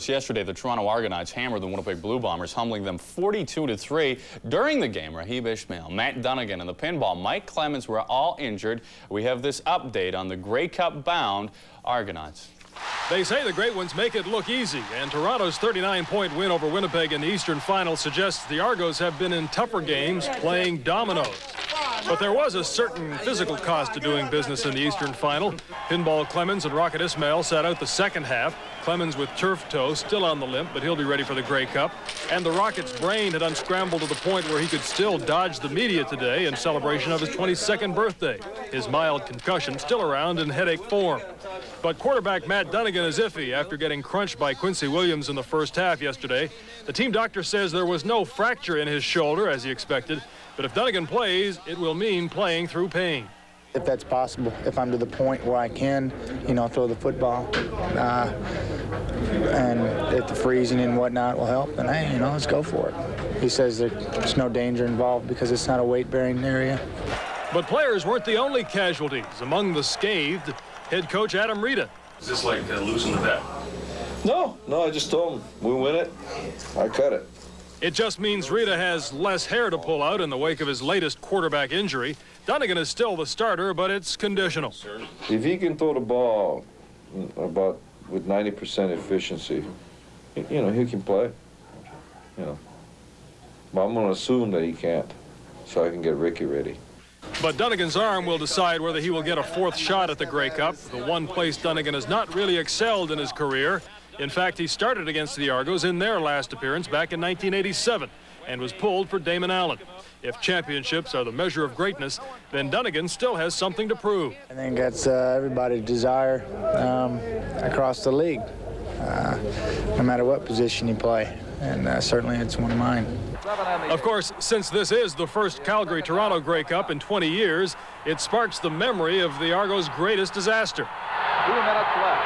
Yesterday, the Toronto Argonauts hammered the Winnipeg Blue Bombers, humbling them 42-3. During the game, Rahib Ismail, Matt Dunnigan, and the pinball Mike Clemens were all injured. We have this update on the Grey Cup-bound Argonauts. They say the great ones make it look easy, and Toronto's 39-point win over Winnipeg in the Eastern Final suggests the Argos have been in tougher games playing dominoes. But there was a certain physical cost to doing business in the Eastern Final. Pinball Clemens and Rocket Ismail sat out the second half. Clemens with turf toe, still on the limp, but he'll be ready for the Grey Cup. And the Rocket's brain had unscrambled to the point where he could still dodge the media today in celebration of his 22nd birthday. His mild concussion still around in headache form. But quarterback Matt Dunnigan is iffy after getting crunched by Quincy Williams in the first half yesterday. The team doctor says there was no fracture in his shoulder as he expected, but if Dunnigan plays, it will mean playing through pain. If that's possible, if I'm to the point where I can, throw the football, and if the freezing and whatnot will help, then hey, let's go for it. He says there's no danger involved because it's not a weight-bearing area. But players weren't the only casualties. Among the scathed, head coach Adam Rita. Is this like losing the bet? No, I just told him, we win it, I cut it. It just means Rita has less hair to pull out in the wake of his latest quarterback injury. Dunnigan is still the starter, but it's conditional. If he can throw the ball with 90% efficiency, he can play. But I'm going to assume that he can't, so I can get Ricky ready. But Dunnigan's arm will decide whether he will get a fourth shot at the Grey Cup, the one place Dunnigan has not really excelled in his career. In fact, he started against the Argos in their last appearance back in 1987 and was pulled for Damon Allen. If championships are the measure of greatness, then Dunnigan still has something to prove. I think that's everybody's desire across the league, no matter what position you play, and certainly it's one of mine. Of course, since this is the first Calgary-Toronto Grey Cup in 20 years, it sparks the memory of the Argos' greatest disaster. 2 minutes left.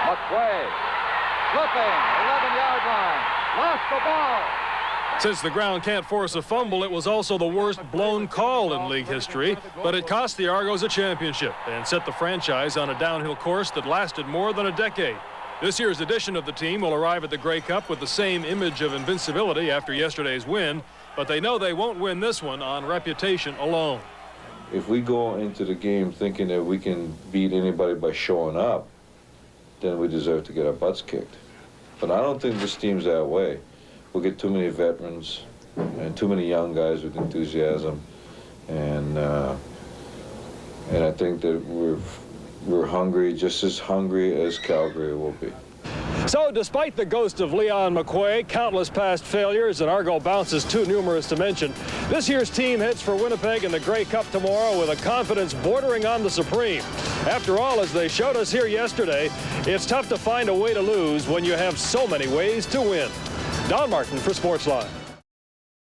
McQuay, flipping, 11-yard line, lost the ball. Since the ground can't force a fumble, it was also the worst blown call in league history, but it cost the Argos a championship and set the franchise on a downhill course that lasted more than a decade. This year's edition of the team will arrive at the Grey Cup with the same image of invincibility after yesterday's win, but they know they won't win this one on reputation alone. If we go into the game thinking that we can beat anybody by showing up, then we deserve to get our butts kicked. But I don't think this team's that way. We'll get too many veterans and too many young guys with enthusiasm, and I think that we're hungry, just as hungry as Calgary will be. So despite the ghost of Leon McQuay, countless past failures, and Argo bounces too numerous to mention, this year's team heads for Winnipeg in the Grey Cup tomorrow with a confidence bordering on the supreme. After all, as they showed us here yesterday, it's tough to find a way to lose when you have so many ways to win. Don Martin for Sportsline.